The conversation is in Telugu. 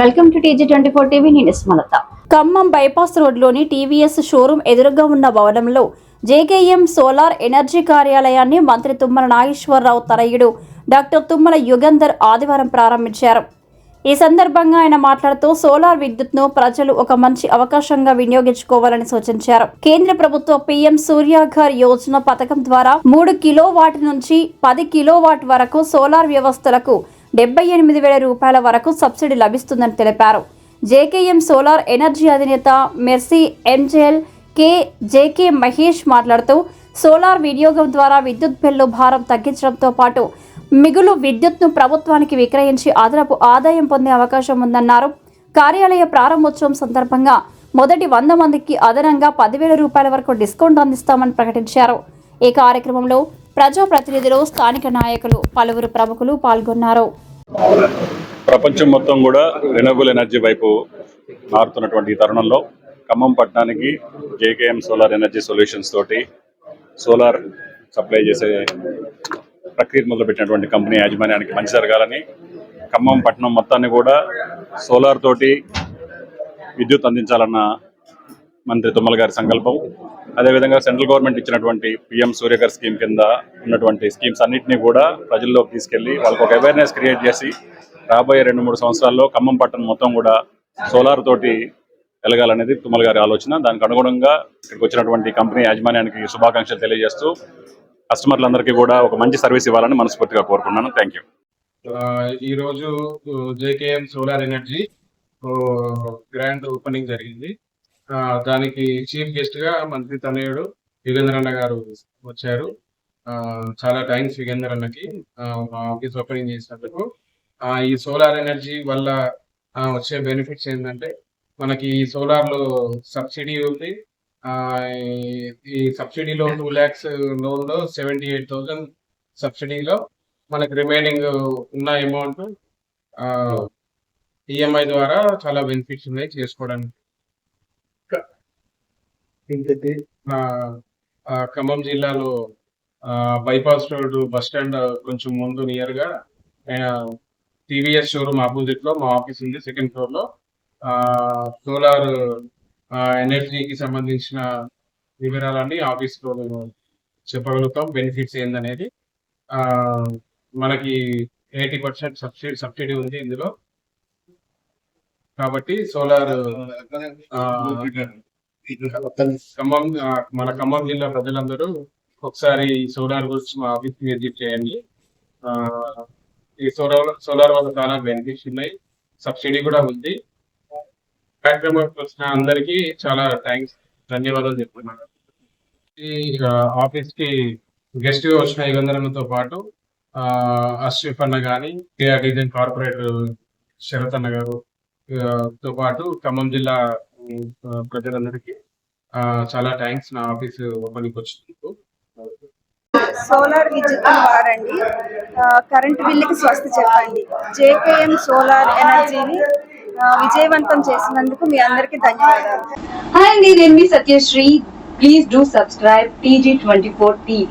Welcome to TG24 TV. నేను స్మలత. ఖమ్మం బైపాస్ రోడ్లోని టీవీఎస్ షోరూం ఎదురుగా ఉన్న భవనంలో JKM సోలార్ ఎనర్జీ కార్యాలయాన్ని మంత్రి తుమ్మల నాగేశ్వరరావు తనయుడు డాక్టర్ తుమ్మల యుగంధర్ ఆదివారం ప్రారంభించారు. ఈ సందర్భంగా ఆయన మాట్లాడుతూ సోలార్ విద్యుత్ను ప్రజలు ఒక మంచి అవకాశంగా వినియోగించుకోవాలని సూచించారు. కేంద్ర ప్రభుత్వ PM సూర్యాఘర్ యోజన పథకం ద్వారా 3 కిలోవాట్ నుంచి 10 కిలోవాట్ వరకు సోలార్ వ్యవస్థలకు 78,000 రూపాయల వరకు సబ్సిడీ లభిస్తుందని తెలిపారు. JKM సోలార్ ఎనర్జీ అధినేత మెర్సీ MJL JK మహేష్ మాట్లాడుతూ సోలార్ వినియోగం ద్వారా విద్యుత్ బిల్లు భారం తగ్గించడంతో పాటు మిగులు విద్యుత్ను ప్రభుత్వానికి విక్రయించి అదనపు ఆదాయం పొందే అవకాశం ఉందన్నారు. కార్యాలయ ప్రారంభోత్సవం సందర్భంగా మొదటి 100 మందికి అదనంగా 10,000 రూపాయల వరకు డిస్కౌంట్ అందిస్తామని ప్రకటించారు. ఈ కార్యక్రమంలో ప్రజాప్రతినిధులు, స్థానిక నాయకులు, పలువురు ప్రముఖులు పాల్గొన్నారు. ప్రపంచం మొత్తం కూడా రెన్యూవబుల్ ఎనర్జీ వైపు మారుతున్నటువంటి ఈ తరుణంలో ఖమ్మం పట్టణానికి JKM సోలార్ ఎనర్జీ సొల్యూషన్స్ తోటి సోలార్ సప్లై చేసే ప్రక్రియ మొదలుపెట్టినటువంటి కంపెనీ యాజమాన్యానికి మంచి జరగాలని, ఖమ్మం పట్టణం మొత్తాన్ని కూడా సోలార్ తోటి విద్యుత్ అందించాలన్న మంత్రి తుమ్మల గారి సంకల్పం. అదేవిధంగా సెంట్రల్ గవర్నమెంట్ ఇచ్చినటువంటి PM సూర్యఘర్ స్కీమ్ కింద ఉన్నటువంటి స్కీమ్స్ అన్నింటినీ కూడా ప్రజల్లోకి తీసుకెళ్లి వాళ్ళకు ఒక అవేర్నెస్ క్రియేట్ చేసి రాబోయే 2-3 సంవత్సరాల్లో ఖమ్మం పట్టణం మొత్తం కూడా సోలార్ తోటి వెలగాలనేది తుమ్మల గారి ఆలోచన. దానికి అనుగుణంగా ఇక్కడికి వచ్చినటువంటి కంపెనీ యాజమాన్యానికి శుభాకాంక్షలు తెలియజేస్తూ కస్టమర్లందరికీ కూడా ఒక మంచి సర్వీస్ ఇవ్వాలని మనస్ఫూర్తిగా కోరుకున్నాను. Thank you. ఈరోజు JKM solar energy grand opening జరిగింది. దానికి చీఫ్ గెస్ట్ గా మంత్రి తనయుడు యుగేంద్ర అన్న గారు వచ్చారు. చాలా థ్యాంక్స్ యుగేంద్ర అన్నకి మా ఆఫీస్ ఓపెనింగ్ చేసినందుకు. ఈ సోలార్ ఎనర్జీ వల్ల వచ్చే బెనిఫిట్స్ ఏంటంటే, మనకి ఈ సోలార్ లో సబ్సిడీ ఉంది. ఈ సబ్సిడీలో 2 lakhs లోన్ లో 78,000 సబ్సిడీలో మనకి రిమైనింగ్ ఉన్న అమౌంట్ EMI ద్వారా చాలా బెనిఫిట్స్ ఉన్నాయి చేసుకోవడానికి. ఖమ్మం జిల్లాలో బైపాస్ రోడ్ బస్ స్టాండ్ కొంచెం ముందు నియర్ గా TVS షోరూమ్ ఆపోజిట్ లో మా ఆఫీస్ ఉంది. 2nd floor లో సోలార్ ఎనర్జీకి సంబంధించిన వివరాలన్నీ ఆఫీస్ లో చెప్పగలుగుతాం. బెనిఫిట్స్ ఏందనేది మనకి 80% సబ్సిడీ ఉంది ఇందులో. కాబట్టి సోలార్ మన ఖమ్మం జిల్లా ప్రజలందరూ ఒకసారి సోలార్ గురించి మా ఆఫీస్ విజిట్ చేయండి. ఈ సోలార్ వల్ల చాలా బెనిఫిట్స్ ఉన్నాయి, సబ్సిడీ కూడా ఉంది. కార్యక్రమానికి వచ్చిన అందరికీ చాలా థ్యాంక్స్, ధన్యవాదాలు చెప్తున్నాను. ఈ ఆఫీస్ కి గెస్ట్ గా వచ్చిన యుగంధరతో పాటు అష్రఫ్ అన్న గాని, KR డిజైన్ కార్పొరేటర్ శరత్ అన్న గారు తో పాటు ఖమ్మం జిల్లా ప్రజలందరికీ చాలా థ్యాంక్స్ నా ఆఫీస్ ఓపెనింగ్ వచ్చినందుకు. సోలార్ విద్యుత్ వాడండి, కరెంట్ బిల్లుకి స్వస్తి చెప్పండి. JKM సోలార్ ఎనర్జీని విజయవంతం చేసినందుకు మీ అందరికీ ధన్యవాదాలు. హాయ్ అండి, నేను మీ Satyashri. Please do subscribe TG24 TV.